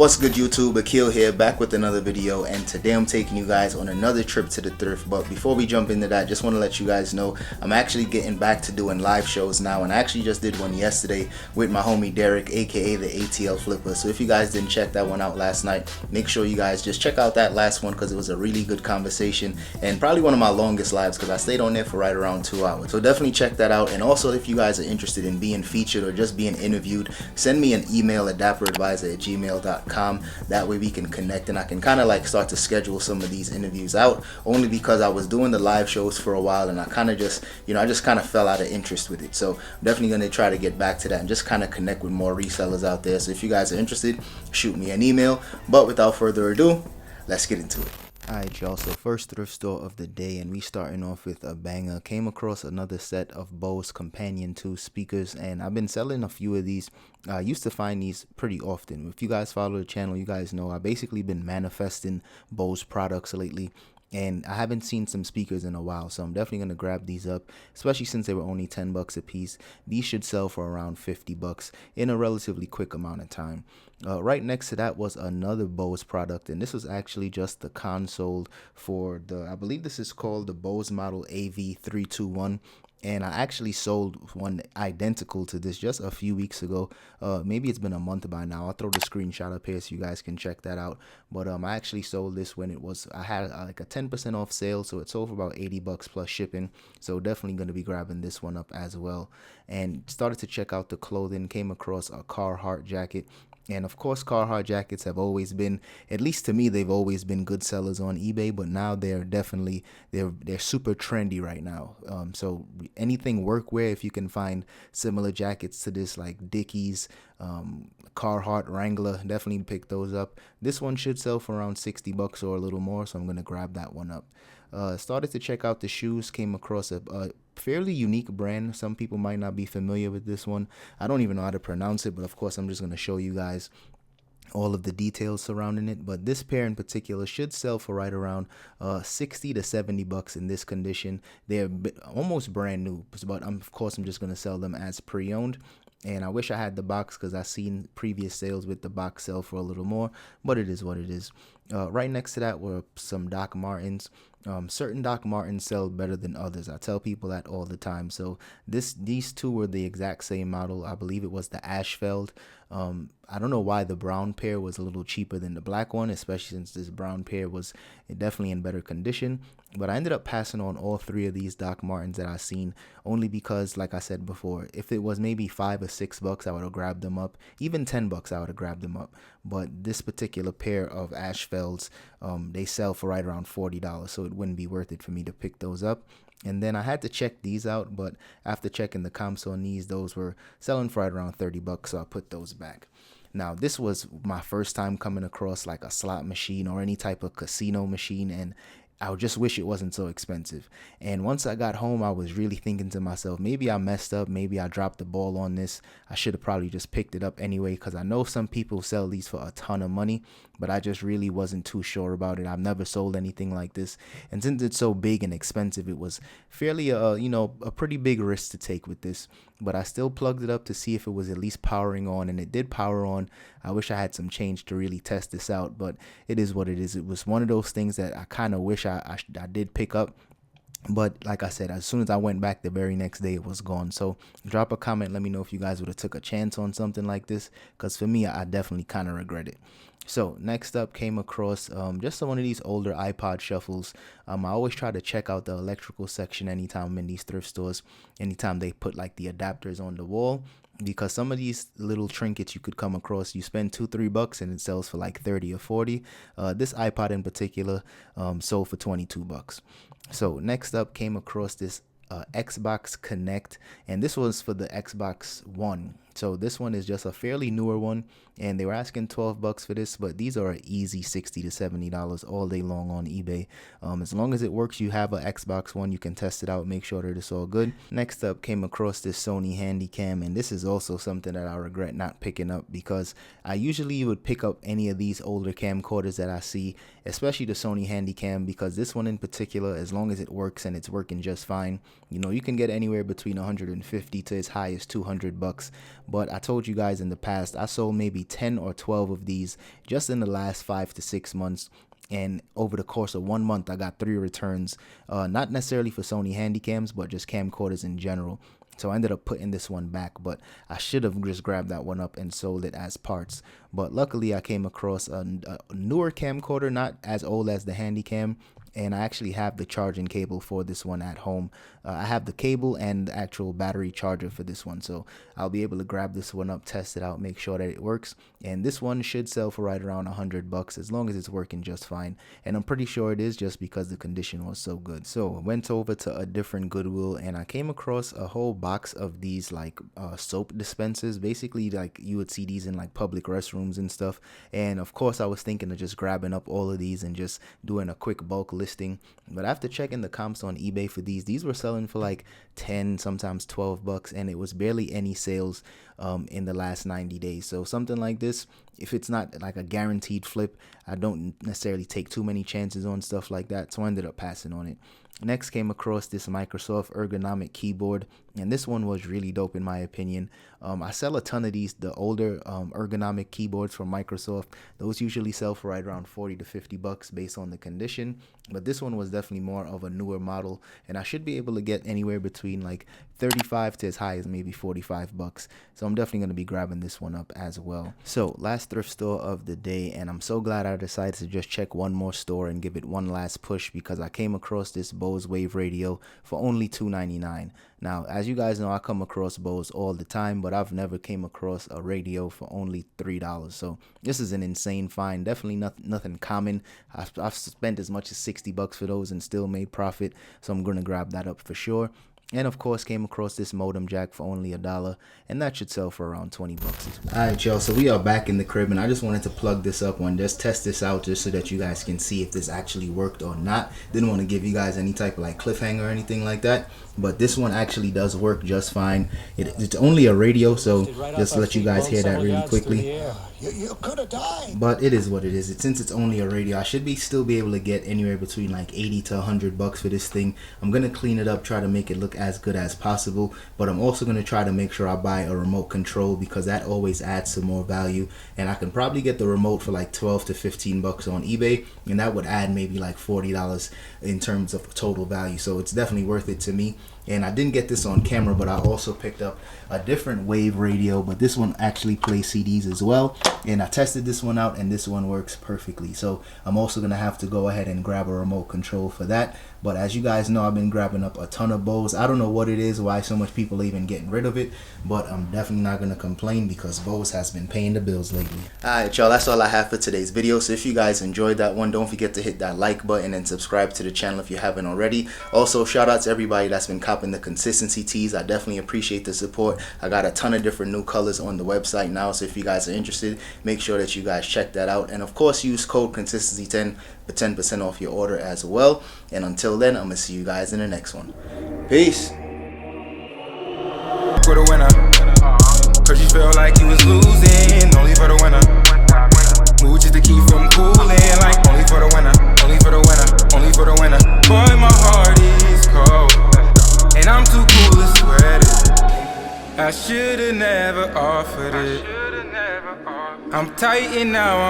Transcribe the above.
What's good, YouTube? Akil here, back with another video, and today I'm taking you guys on another trip to the thrift. But before we jump into that, just want to let you guys know I'm actually getting back to doing live shows now, and I actually just did one yesterday with my homie Derek, aka the ATL Flipper. So if you guys didn't check that one out last night, make sure you guys just check out that last one because it was a really good conversation and probably one of my longest lives because I stayed on there for right around 2 hours. So definitely check that out. And also, if you guys are interested in being featured or just being interviewed, send me an email at DapperAdvisor@gmail.com. That way we can connect and I can kind of like start to schedule some of these interviews out, only because I was doing the live shows for a while and I kind of just, I just kind of fell out of interest with it. So I'm definitely going to try to get back to that and just kind of connect with more resellers out there. So if you guys are interested, shoot me an email. But without further ado, let's get into it. Alright, y'all, so first thrift store of the day, and we starting off with a banger. Came across another set of Bose Companion 2 speakers, and I've been selling a few of these. I used to find these pretty often. If you guys follow the channel, you guys know I've basically been manifesting Bose products lately, and I haven't seen some speakers in a while, so I'm definitely going to grab these up, especially since they were only 10 bucks a piece. These should sell for around 50 bucks in a relatively quick amount of time. Right next to that was another Bose product, and this was actually just the console for the, I believe this is called the Bose model AV321. And I actually sold one identical to this just a few weeks ago. Maybe it's been a month by now. I'll throw the screenshot up here so you guys can check that out. But I actually sold this when it was, I had like a 10% off sale, so it sold for about 80 bucks plus shipping. So definitely going to be grabbing this one up as well. And started to check out the clothing, came across a Carhartt jacket. And of course, Carhartt jackets have always been, at least to me, they've always been good sellers on eBay. But now they're definitely, they're super trendy right now. So anything workwear, if you can find similar jackets to this, like Dickies, Carhartt, Wrangler, definitely pick those up. This one should sell for around 60 bucks or a little more, so I'm going to grab that one up. Started to check out the shoes, came across a fairly unique brand. Some people might not be familiar with this one. I don't even know how to pronounce it, but of course I'm just going to show you guys all of the details surrounding it. But this pair in particular should sell for right around 60 to 70 bucks in this condition. They're almost brand new, but of course I'm just going to sell them as pre-owned. And I wish I had the box because I've seen previous sales with the box sell for a little more, but it is what it is. Right next to that were some Doc Martens. Certain Doc Martens sell better than others. I tell people that all the time. So these two were the exact same model. I believe it was the Ashfeld. I don't know why the brown pair was a little cheaper than the black one, especially since this brown pair was definitely in better condition. But I ended up passing on all three of these Doc Martens that I've seen, only because, like I said before, if it was maybe 5 or 6 bucks, I would have grabbed them up. Even 10 bucks, I would have grabbed them up. But this particular pair of Ashfelds, they sell for right around $40, so it wouldn't be worth it for me to pick those up. And then I had to check these out, but after checking the comps on these, those were selling for right around 30 bucks, so I put those back. Now, this was my first time coming across like a slot machine or any type of casino machine, and I just wish it wasn't so expensive. And once I got home, I was really thinking to myself, maybe I messed up, maybe I dropped the ball on this. I should have probably just picked it up anyway, because I know some people sell these for a ton of money, but I just really wasn't too sure about it. I've never sold anything like this, and since it's so big and expensive, it was fairly a pretty big risk to take with this. But I still plugged it up to see if it was at least powering on, and it did power on. I wish I had some change to really test this out, but it is what it is. It was one of those things that I kind of wish I did pick up. But like I said, as soon as I went back the very next day, it was gone. So drop a comment. Let me know if you guys would have took a chance on something like this, because for me, I definitely kind of regret it. So next up, came across just one of these older iPod shuffles. I always try to check out the electrical section anytime I'm in these thrift stores, anytime they put like the adapters on the wall, because some of these little trinkets you could come across, you spend $2-3 bucks and it sells for like 30 or 40. This iPod in particular sold for 22 bucks. So next up, came across this Xbox Connect, and this was for the Xbox One. So this one is just a fairly newer one, and they were asking 12 bucks for this, but these are an easy $60 to $70 all day long on eBay. As long as it works, you have an Xbox One, you can test it out, make sure that it's all good. Next up, came across this Sony Handycam, and this is also something that I regret not picking up, because I usually would pick up any of these older camcorders that I see, especially the Sony Handycam, because this one in particular, as long as it works and it's working just fine, you can get anywhere between 150 to as high as 200 bucks. but I told you guys in the past I sold maybe 10 or 12 of these just in the last 5 to 6 months. And over the course of 1 month, I got 3 returns, not necessarily for Sony Handycams, but just camcorders in general. So I ended up putting this one back, but I should have just grabbed that one up and sold it as parts. But luckily, I came across a newer camcorder, not as old as the Handycam, and I actually have the charging cable for this one at home. I have the cable and the actual battery charger for this one, so I'll be able to grab this one up, test it out, make sure that it works. And this one should sell for right around $100 as long as it's working just fine, and I'm pretty sure it is just because the condition was so good. So I went over to a different Goodwill and I came across a whole box of these like soap dispensers. Basically, like you would see these in like public restrooms and stuff, and of course I was thinking of just grabbing up all of these and just doing a quick bulk listing. But after checking the comps on eBay for these were selling for like 10, sometimes $12, and it was barely any sales in the last 90 days. So something like this, if it's not like a guaranteed flip, I don't necessarily take too many chances on stuff like that, so I ended up passing on it. Next, came across this Microsoft ergonomic keyboard, and this one was really dope in my opinion. I sell a ton of these, the older ergonomic keyboards from Microsoft. Those usually sell for right around $40 to $50 based on the condition, but this one was definitely more of a newer model, and I should be able to get anywhere between like 35 to as high as maybe $45. So I'm definitely going to be grabbing this one up as well. So last thrift store of the day, and I'm so glad I decided to just check one more store and give it one last push, because I came across this Bose Wave radio for only $2.99. Now, as you guys know, I come across Bose all the time, but I've never came across a radio for only $3. So this is an insane find. Definitely nothing common. I've spent as much as $60 for those and still made profit. So I'm going to grab that up for sure. And of course, came across this modem jack for only $1, and that should sell for around $20 as well. Alright, y'all, so we are back in the crib, and I just wanted to plug this up and just test this out just so that you guys can see if this actually worked or not. Didn't want to give you guys any type of like cliffhanger or anything like that, but this one actually does work just fine. It's only a radio, so just to let you guys hear that really quickly. You could have died. But it is what it is. Since it's only a radio, I should still be able to get anywhere between like $80 to $100 for this thing. I'm gonna clean it up, try to make it look as good as possible, but I'm also gonna try to make sure I buy a remote control, because that always adds some more value. And I can probably get the remote for like $12 to $15 on eBay, and that would add maybe like $40 in terms of total value. So it's definitely worth it to me. And I didn't get this on camera, but I also picked up a different Wave radio, but this one actually plays CDs as well. And I tested this one out, and this one works perfectly. So I'm also going to have to go ahead and grab a remote control for that. But as you guys know, I've been grabbing up a ton of Bose. I don't know what it is, why so much people are even getting rid of it, but I'm definitely not going to complain, because Bose has been paying the bills lately. Alright, y'all, that's all I have for today's video. So if you guys enjoyed that one, don't forget to hit that like button and subscribe to the channel if you haven't already. Also, shout out to everybody that's been copping the consistency tees. I definitely appreciate the support. I got a ton of different new colors on the website now, so if you guys are interested, make sure that you guys check that out. And of course, use code consistency10 for 10% off your order as well. And until then, I'm gonna see you guys in the next one. Peace. For the winner, cause you felt like you was losing. Only for the winner. Mood just to keep from cooling. Like only for the winner, only for the winner, only for the winner. Boy, my heart is cold, and I'm too cool to sweat it. I should've never offered it. I'm tight now.